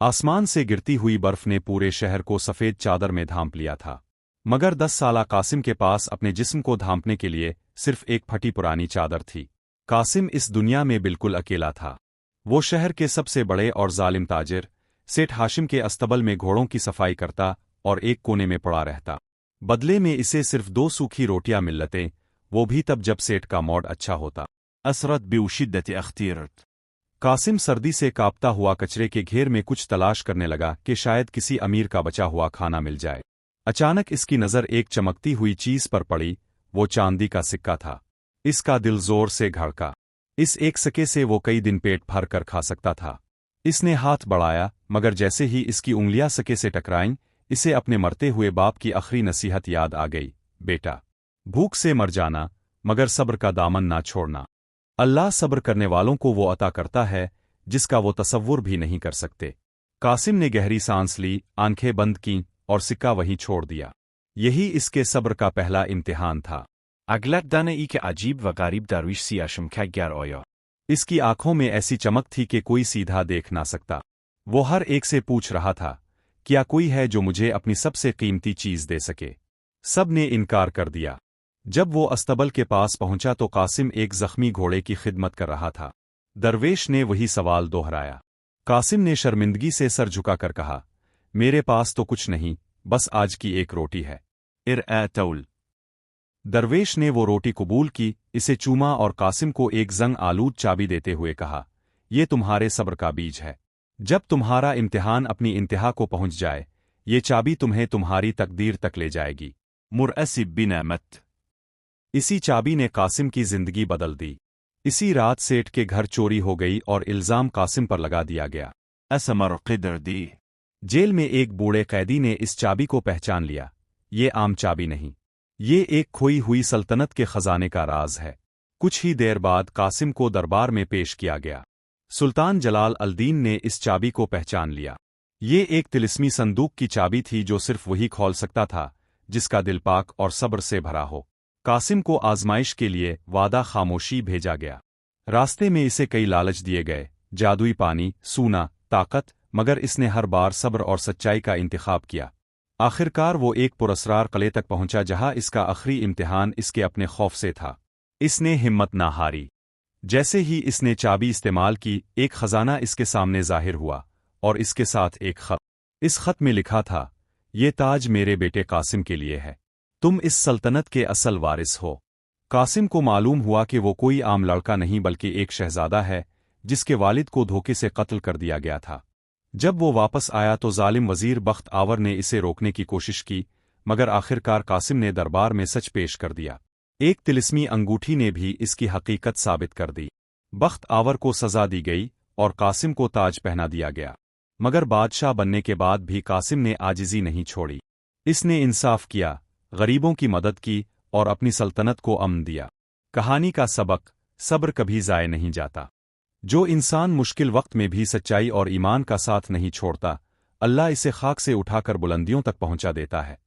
आसमान से गिरती हुई बर्फ ने पूरे शहर को सफेद चादर में ढांप लिया था। मगर 10 साला कासिम के पास अपने जिस्म को ढांपने के लिए सिर्फ एक फटी पुरानी चादर थी। कासिम इस दुनिया में बिल्कुल अकेला था। वो शहर के सबसे बड़े और जालिम ताजिर सेठ हाशिम के अस्तबल में घोड़ों की सफाई करता और एक कोने में पड़ा रहता। बदले में इसे सिर्फ 2 सूखी रोटियां मिलते, वो भी तब जब सेठ का मौड अच्छा होता। असरत बिशिद्दत अख्तिरत। कासिम सर्दी से कांपता हुआ कचरे के घेर में कुछ तलाश करने लगा कि शायद किसी अमीर का बचा हुआ खाना मिल जाए। अचानक इसकी नज़र एक चमकती हुई चीज पर पड़ी। वो चांदी का सिक्का था। इसका दिल जोर से धड़का। इस एक सिक्के से वो कई दिन पेट भर कर खा सकता था। इसने हाथ बढ़ाया, मगर जैसे ही इसकी उंगलियां सिक्के से टकराईं, इसे अपने मरते हुए बाप की आखिरी नसीहत याद आ गई। बेटा, भूख से मर जाना, मगर सब्र का दामन ना छोड़ना। अल्लाह सब्र करने वालों को वो अता करता है जिसका वो तसव्वुर भी नहीं कर सकते। कासिम ने गहरी सांस ली, आंखें बंद कीं और सिक्का वहीं छोड़ दिया। यही इसके सब्र का पहला इम्तिहान था। अगला दाने एक अजीब व गरीब दरविश सी आशंका ग्यार आया। इसकी आंखों में ऐसी चमक थी कि कोई सीधा देख ना सकता। वो हर एक से पूछ रहा था, क्या कोई है जो मुझे अपनी सबसे कीमती चीज दे सके? सब ने इनकार कर दिया। जब वो अस्तबल के पास पहुंचा तो कासिम एक जख्मी घोड़े की खिदमत कर रहा था। दरवेश ने वही सवाल दोहराया। कासिम ने शर्मिंदगी से सर झुकाकर कहा, मेरे पास तो कुछ नहीं, बस आज की एक रोटी है। इरअतौल। दरवेश ने वो रोटी कबूल की, इसे चूमा और कासिम को एक जंग आलूद चाबी देते हुए कहा, ये तुम्हारे सब्र का बीज है। जब तुम्हारा इम्तिहान अपनी इंतहा को पहुंच जाए, ये चाबी तुम्हें तुम्हारी तकदीर तक ले जाएगी। मुरअसिब बिनामत। इसी चाबी ने कासिम की जिंदगी बदल दी। इसी रात सेठ के घर चोरी हो गई और इल्जाम कासिम पर लगा दिया गया। असमर क़िदर दी। जेल में एक बूढ़े कैदी ने इस चाबी को पहचान लिया। ये आम चाबी नहीं, ये एक खोई हुई सल्तनत के खजाने का राज है। कुछ ही देर बाद कासिम को दरबार में पेश किया गया। सुल्तान जलाल अल-दीन ने इस चाबी को पहचान लिया। ये एक तिलिस्मी संदूक की चाबी थी जो सिर्फ वही खोल सकता था जिसका दिल पाक और सब्र से भरा हो। कासिम को आजमाइश के लिए वादा खामोशी भेजा गया। रास्ते में इसे कई लालच दिए गए, जादुई पानी, सूना, ताकत, मगर इसने हर बार सब्र और सच्चाई का इंतखाब किया। आखिरकार वो एक पुरस्रार किले तक पहुंचा जहां इसका आखिरी इम्तिहान इसके अपने खौफ से था। इसने हिम्मत ना हारी। जैसे ही इसने चाबी इस्तेमाल की, एक खजाना इसके सामने जाहिर हुआ और इसके साथ एक खत। इस खत में लिखा था, ये ताज मेरे बेटे कासिम के लिए है। तुम इस सल्तनत के असल वारिस हो। कासिम को मालूम हुआ कि वो कोई आम लड़का नहीं बल्कि एक शहजादा है जिसके वालिद को धोखे से कत्ल कर दिया गया था। जब वो वापस आया तो जालिम वजीर बख्त आवर ने इसे रोकने की कोशिश की, मगर आखिरकार कासिम ने दरबार में सच पेश कर दिया। एक तिलिस्मी अंगूठी ने भी इसकी हकीकत साबित कर दी। बख्त आवर को सजा दी गई और कासिम को ताज पहना दिया गया। मगर बादशाह बनने के बाद भी कासिम ने आजिज़ी नहीं छोड़ी। इसने इंसाफ किया, गरीबों की मदद की और अपनी सल्तनत को अमन दिया। कहानी का सबक, सब्र कभी ज़ाय नहीं जाता। जो इंसान मुश्किल वक्त में भी सच्चाई और ईमान का साथ नहीं छोड़ता, अल्लाह इसे खाक से उठाकर बुलंदियों तक पहुंचा देता है।